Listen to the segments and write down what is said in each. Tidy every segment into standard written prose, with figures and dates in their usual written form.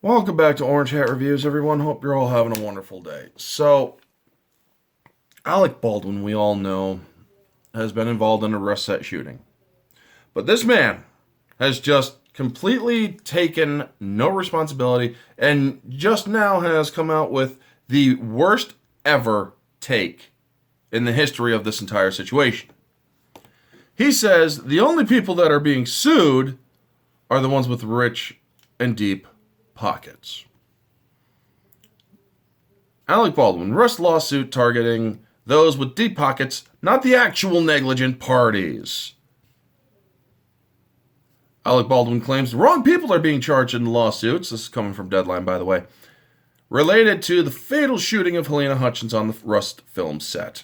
Welcome back to Orange Hat Reviews, everyone. Hope you're all having a wonderful day. So, Alec Baldwin, we all know, has been involved in a rush set shooting. But this man has just completely taken no responsibility and just now has come out with the worst ever take in the history of this entire situation. He says the only people that are being sued are the ones with rich and deep pockets. Alec Baldwin, arrest lawsuit targeting those with deep pockets, not the actual negligent parties. Alec Baldwin claims the wrong people are being charged in the lawsuits. This is coming from Deadline, by the way. Related to the fatal shooting of Helena Hutchins on the Rust film set.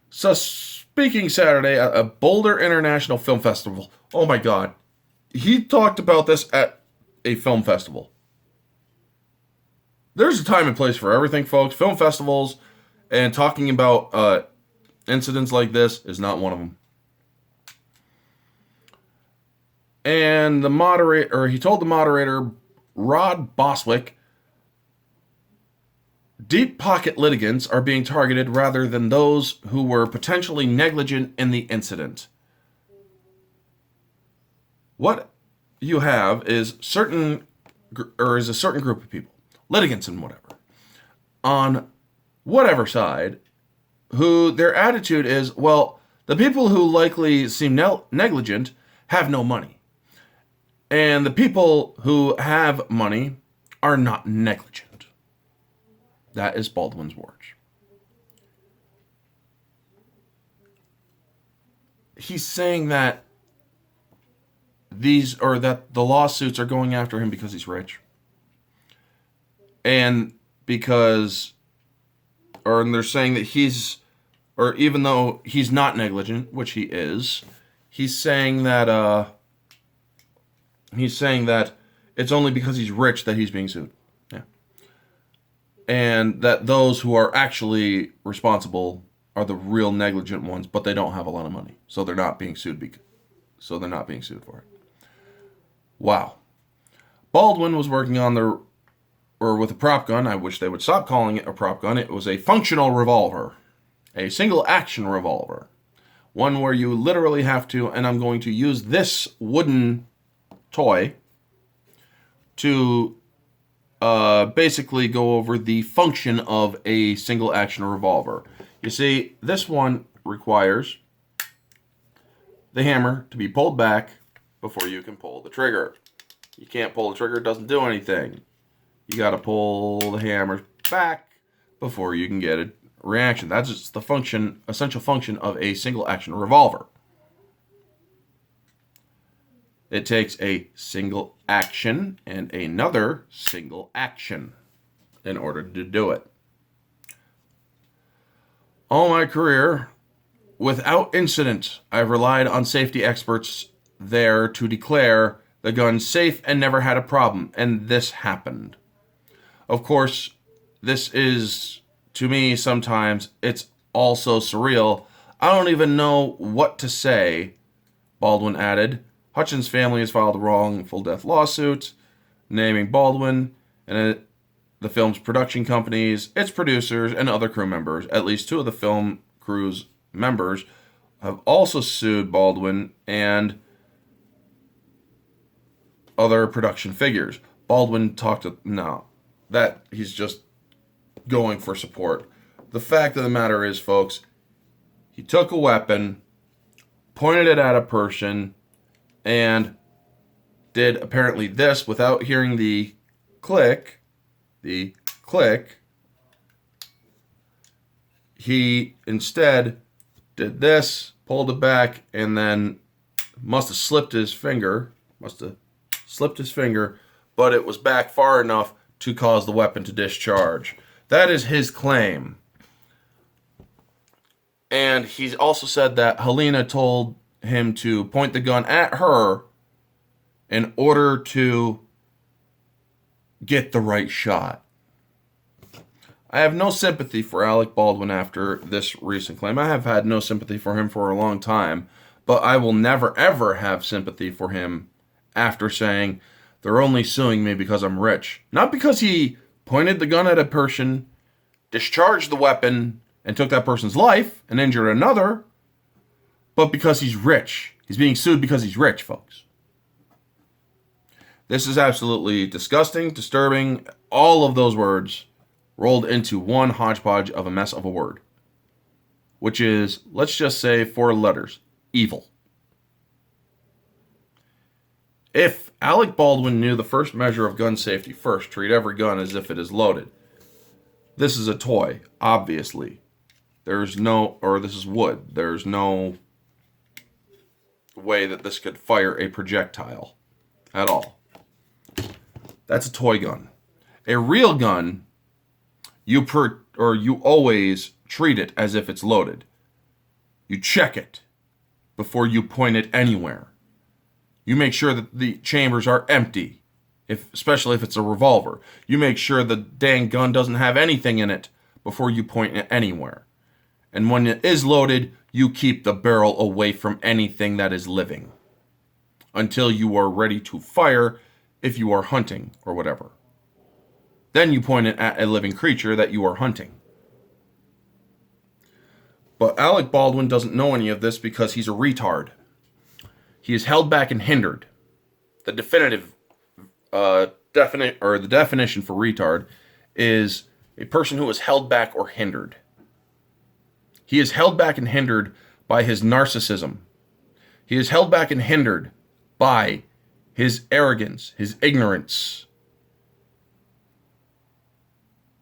So, speaking Saturday at a Boulder International Film Festival. Oh my God. He talked about this at a film festival. There's a time and place for everything, folks. Film festivals and talking about incidents like this is not one of them. And he told the moderator, Rod Boswick, deep pocket litigants are being targeted rather than those who were potentially negligent in the incident. What you have is a certain group of people, litigants and whatever, on whatever side, who their attitude is, well, the people who likely seem negligent have no money. And the people who have money are not negligent. That is Baldwin's words. He's saying that that the lawsuits are going after him because he's rich. And they're saying that even though he's not negligent, which he is, he's saying that it's only because he's rich that he's being sued. Yeah. And that those who are actually responsible are the real negligent ones, but they don't have a lot of money. So they're not being sued for it. Wow. Baldwin was working with a prop gun. I wish they would stop calling it a prop gun. It was a functional revolver. A single action revolver. One where you literally have to, and I'm going to use this wooden toy to basically go over the function of a single action revolver. You see, this one requires the hammer to be pulled back before you can pull the trigger. You can't pull the trigger, it doesn't do anything. You got to pull the hammer back before you can get a reaction. That's just the essential function of a single action revolver. It takes a single action and another single action in order to do it. All my career, without incident, I've relied on safety experts there to declare the gun safe and never had a problem, and this happened. Of course, this is, to me, sometimes it's also surreal. I don't even know what to say, Baldwin added. Hutchins' family has filed a wrongful death lawsuit naming Baldwin and the film's production companies, its producers, and other crew members. At least two of the film crew's members have also sued Baldwin and other production figures. Baldwin that he's just going for support. The fact of the matter is, folks, he took a weapon, pointed it at a person, and did apparently this without hearing the click. He instead did this, pulled it back, and then must have slipped his finger, but it was back far enough to cause the weapon to discharge. That is his claim. And he's also said that Helena told him to point the gun at her in order to get the right shot. I have no sympathy for Alec Baldwin after this recent claim. I have had no sympathy for him for a long time, but I will never ever have sympathy for him after saying They're only suing me because I'm rich. Not because he pointed the gun at a person, discharged the weapon, and took that person's life and injured another, but because he's rich. He's being sued because he's rich, folks. This is absolutely disgusting, disturbing, all of those words rolled into one hodgepodge of a mess of a word, which is, let's just say 4 letters, evil. If Alec Baldwin knew the first measure of gun safety first, treat every gun as if it is loaded. This is a toy, obviously. This is wood. There's no way that this could fire a projectile at all. That's a toy gun. A real gun, you always treat it as if it's loaded. You check it before you point it anywhere. You make sure that the chambers are empty, especially if it's a revolver. You make sure the dang gun doesn't have anything in it before you point it anywhere. And when it is loaded, you keep the barrel away from anything that is living until you are ready to fire if you are hunting or whatever. Then you point it at a living creature that you are hunting. But Alec Baldwin doesn't know any of this because he's a retard. He is held back and hindered. The definition for retard is a person who is held back or hindered. He is held back and hindered by his narcissism. He is held back and hindered by his arrogance, his ignorance.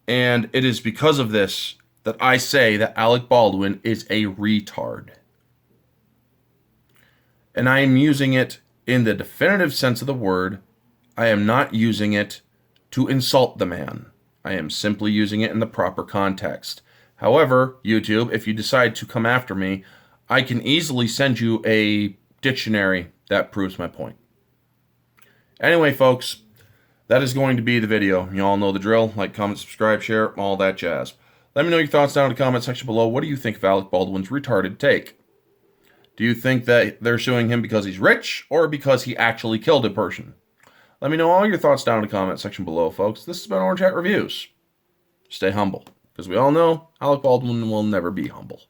And it is because of this that I say that Alec Baldwin is a retard. And I am using it in the definitive sense of the word. I am not using it to insult the man. I am simply using it in the proper context. However, YouTube, if you decide to come after me, I can easily send you a dictionary that proves my point. Anyway, folks, that is going to be the video. You all know the drill. Like, comment, subscribe, share, all that jazz. Let me know your thoughts down in the comment section below. What do you think of Alec Baldwin's retarded take? Do you think that they're suing him because he's rich or because he actually killed a person? Let me know all your thoughts down in the comment section below, folks. This has been Orange Hat Reviews. Stay humble, because we all know Alec Baldwin will never be humble.